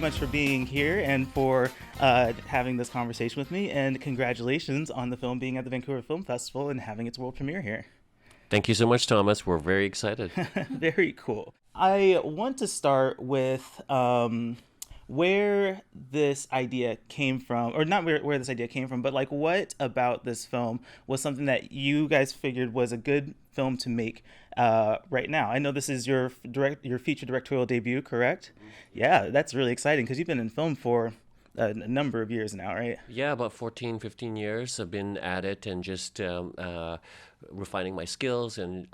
much for being here and for having this conversation with me. And congratulations on the film being at the Vancouver Film Festival and having its world premiere here. Thank you so much, Thomas. We're very excited. Very cool. I want to start with where this idea came from, or not where this idea came from, but like what about this film was something that you guys figured was a good film to make right now? I know this is your feature directorial debut, correct? Yeah, that's really exciting because you've been in film for a number of years now, right? Yeah, about 14, 15 years I've been at it and just refining my skills and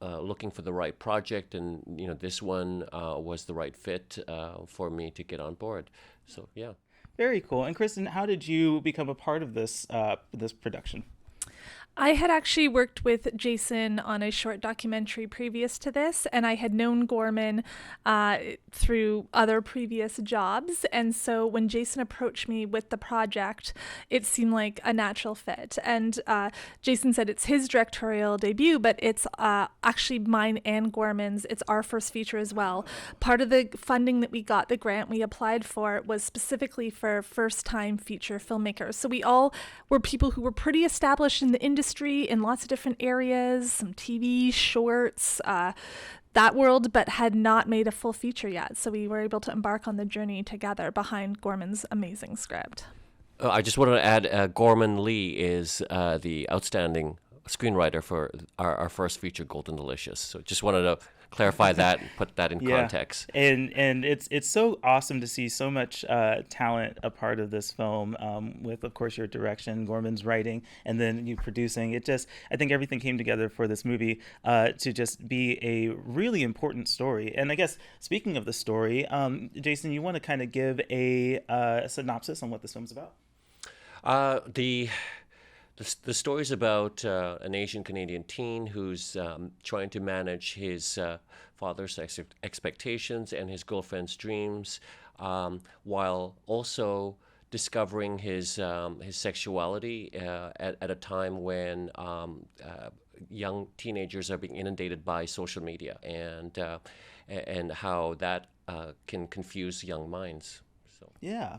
looking for the right project, and this one was the right fit for me to get on board. So yeah. Very cool. And Kristyn, how did you become a part of this production? I had actually worked with Jason on a short documentary previous to this, and I had known Gorrman through other previous jobs. And so when Jason approached me with the project, it seemed like a natural fit. And Jason said it's his directorial debut, but it's actually mine and Gorrman's. It's our first feature as well. Part of the funding that we got, the grant we applied for, was specifically for first-time feature filmmakers. So we all were people who were pretty established in the industry in lots of different areas, some TV, shorts, that world, but had not made a full feature yet. So we were able to embark on the journey together behind Gorrman's amazing script. I just wanted to add, Gorrman Lee is the outstanding screenwriter for our first feature, Golden Delicious. So just wanted to clarify that and put that in context. And it's so awesome to see so much talent a part of this film, with, of course, your direction, Gorrman's writing, and then you producing. I think everything came together for this movie to just be a really important story. And I guess, speaking of the story, Jason, you want to kind of give a synopsis on what this film's about? The story is about an Asian Canadian teen who's trying to manage his father's expectations and his girlfriend's dreams, while also discovering his sexuality at a time when young teenagers are being inundated by social media, and how that can confuse young minds. Yeah,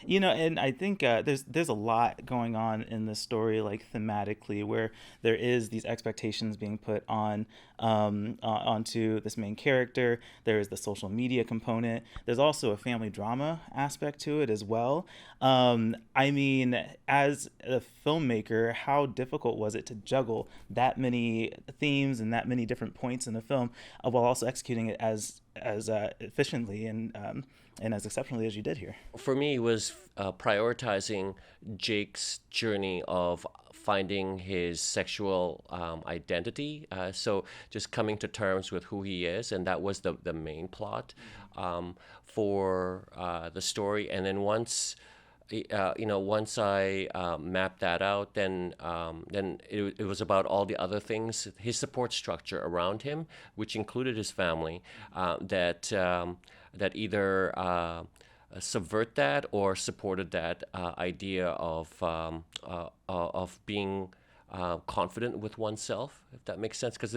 and I think there's a lot going on in this story, like thematically, where there is these expectations being put onto this main character. There is the social media component. There's also a family drama aspect to it as well. I mean, as a filmmaker, how difficult was it to juggle that many themes and that many different points in the film, while also executing it as efficiently and as exceptionally as you did here? For me, it was prioritizing Jake's journey of finding his sexual identity. So just coming to terms with who he is, and that was the main plot for the story. And then once I mapped that out, then it was about all the other things, his support structure around him, which included his family, that either subvert that or supported that idea of being confident with oneself, if that makes sense. Because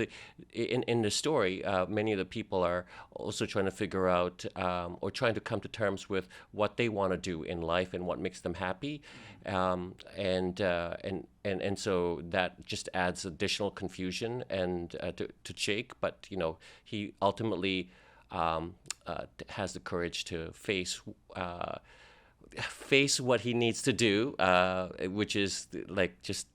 in the story, many of the people are also trying to figure out or trying to come to terms with what they want to do in life and what makes them happy, and so that just adds additional confusion and to Jake. But he ultimately has the courage to face what he needs to do, which is like just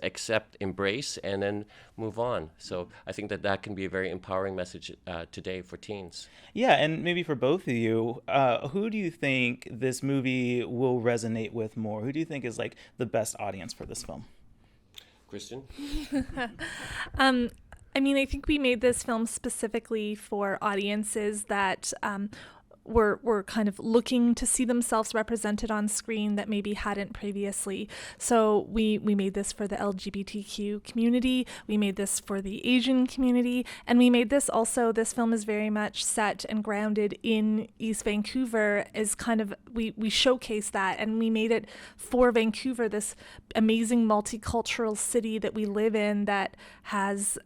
accept, embrace, and then move on. So I think that can be a very empowering message today for teens. Yeah, and maybe for both of you, who do you think this movie will resonate with more? Who do you think is like the best audience for this film? Kristyn? I mean, I think we made this film specifically for audiences that were kind of looking to see themselves represented on screen that maybe hadn't previously. So we made this for the LGBTQ community, we made this for the Asian community, and we made this also, this film is very much set and grounded in East Vancouver, as kind of, we showcase that, and we made it for Vancouver, this amazing multicultural city that we live in that has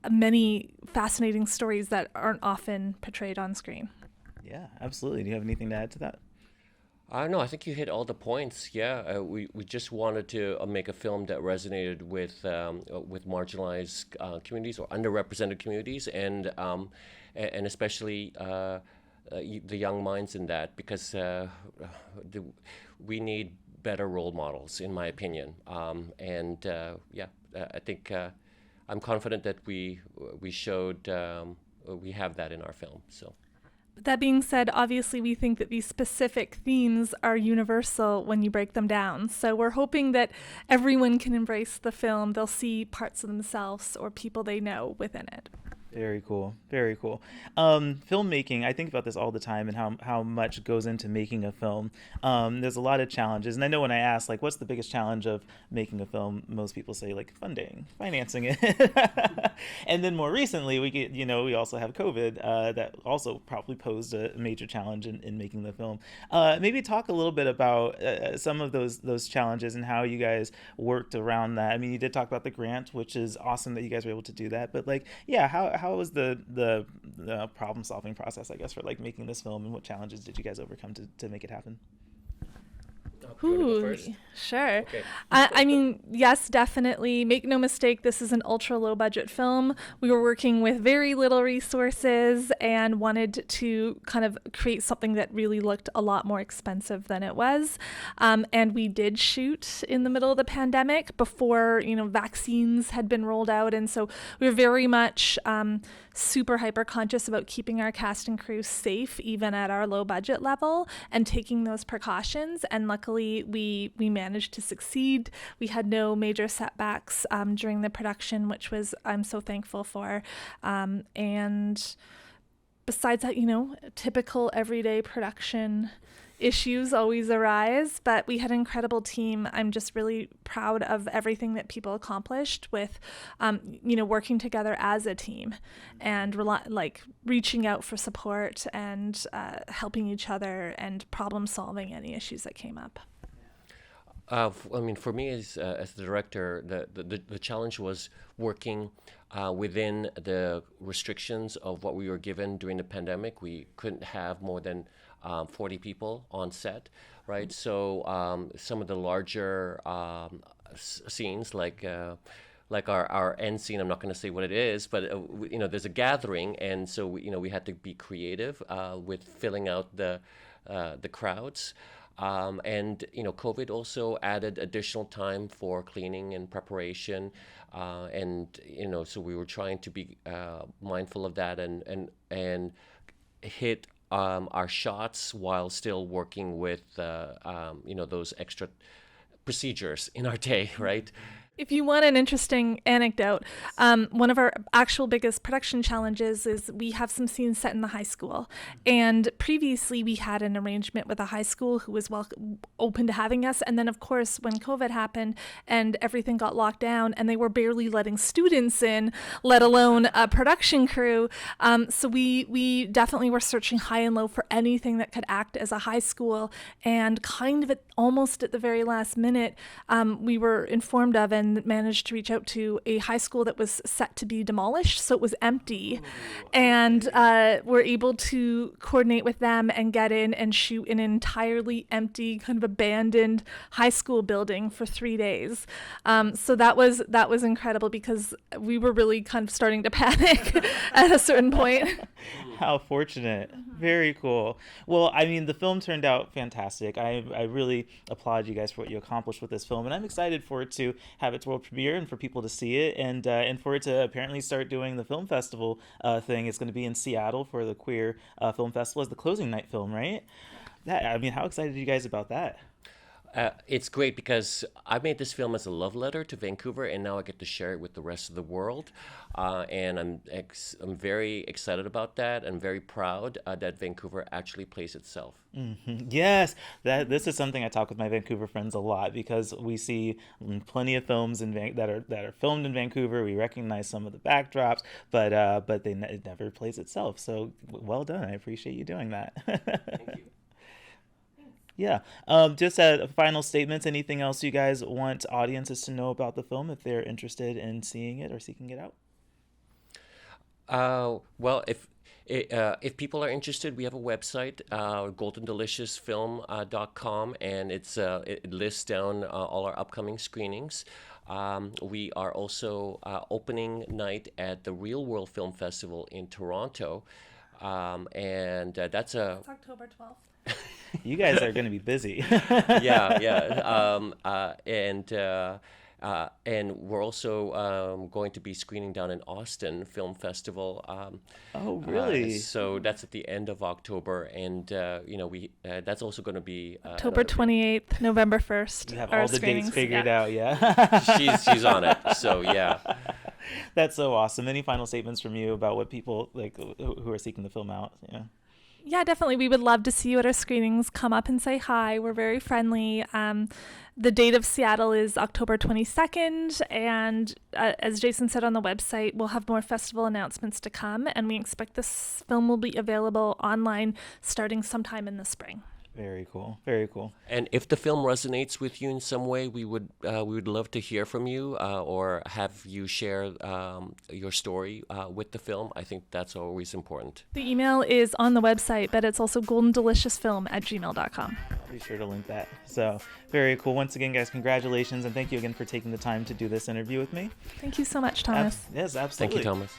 many fascinating stories that aren't often portrayed on screen. Yeah, absolutely. Do you have anything to add to that? No, I think you hit all the points. Yeah, we just wanted to make a film that resonated with marginalized communities or underrepresented communities, and especially the young minds in that, because we need better role models, in my opinion. I think I'm confident that we showed we have that in our film. So. That being said, obviously we think that these specific themes are universal when you break them down. So we're hoping that everyone can embrace the film. They'll see parts of themselves or people they know within it. Very cool. Very cool. Filmmaking, I think about this all the time and how much goes into making a film. There's a lot of challenges. And I know when I ask, like, what's the biggest challenge of making a film, most people say, like, funding, financing it. And then more recently, we also have COVID that also probably posed a major challenge in making the film. Maybe talk a little bit about some of those challenges and how you guys worked around that. I mean, you did talk about the grant, which is awesome that you guys were able to do that. But, like, yeah, how was the problem solving process, I guess, for like making this film, and what challenges did you guys overcome to make it happen? Ooh, sure. Okay. I mean, yes, definitely. Make no mistake, this is an ultra low budget film. We were working with very little resources and wanted to kind of create something that really looked a lot more expensive than it was. And we did shoot in the middle of the pandemic before, vaccines had been rolled out. And so we were very much super hyper conscious about keeping our cast and crew safe, even at our low budget level, and taking those precautions. And luckily, we managed to succeed. We had no major setbacks during the production, which I'm so thankful for. And besides that, typical everyday production issues always arise, but we had an incredible team. I'm just really proud of everything that people accomplished with, working together as a team and reaching out for support and helping each other and problem solving any issues that came up. For me as the director, the challenge was working within the restrictions of what we were given during the pandemic. We couldn't have more than 40 people on set, right? So some of the larger scenes, like our end scene, I'm not going to say what it is, but there's a gathering, and so we had to be creative with filling out the crowds. COVID also added additional time for cleaning and preparation, so we were trying to be mindful of that and hit our shots while still working with those extra procedures in our day, right? If you want an interesting anecdote, one of our actual biggest production challenges is we have some scenes set in the high school. And previously we had an arrangement with a high school who was open to having us. And then, of course, when COVID happened and everything got locked down and they were barely letting students in, let alone a production crew. So we definitely were searching high and low for anything that could act as a high school. And kind of almost at the very last minute, we were informed of and managed to reach out to a high school that was set to be demolished, so it was empty. And we're able to coordinate with them and get in and shoot in an entirely empty, kind of abandoned high school building for 3 days. So that was incredible because we were really kind of starting to panic at a certain point. How fortunate. Very cool. Well, I mean, the film turned out fantastic. I really applaud you guys for what you accomplished with this film, and I'm excited for it to have its world premiere and for people to see it, and for it to apparently start doing the film festival thing. It's going to be in Seattle for the Queer Film Festival as the closing night film, right? How excited are you guys about that? It's great because I made this film as a love letter to Vancouver, and now I get to share it with the rest of the world. And I'm very excited about that. I'm very proud that Vancouver actually plays itself. Mm-hmm. Yes, this is something I talk with my Vancouver friends a lot, because we see plenty of films that are filmed in Vancouver. We recognize some of the backdrops, but it never plays itself. So well done. I appreciate you doing that. Thank you. Yeah. Just a final statements. Anything else you guys want audiences to know about the film if they're interested in seeing it or seeking it out? Well, if If people are interested, we have a website, goldendeliciousfilm.com, and it lists down all our upcoming screenings. We are also opening night at the ReelWorld Film Festival in Toronto, and that's October 12th. You guys are going to be busy. And we're also going to be screening down in Austin Film Festival. Oh, really? So that's at the end of October, and that's also going to be October 28th, November 1st. You have all the dates figured out, yeah. She's on it. So yeah. That's so awesome. Any final statements from you about what people like who are seeking the film out? Yeah. Yeah, definitely. We would love to see you at our screenings. Come up and say hi. We're very friendly. The date of Seattle is October 22nd. And as Jason said on the website, we'll have more festival announcements to come. And we expect this film will be available online starting sometime in the spring. Very cool. Very cool. And if the film resonates with you in some way, we would love to hear from you or have you share your story with the film. I think that's always important. The email is on the website, but it's also goldendeliciousfilm@gmail.com. I'll be sure to link that. So very cool. Once again, guys, congratulations. And thank you again for taking the time to do this interview with me. Thank you so much, Thomas. Yes, absolutely. Thank you, Thomas.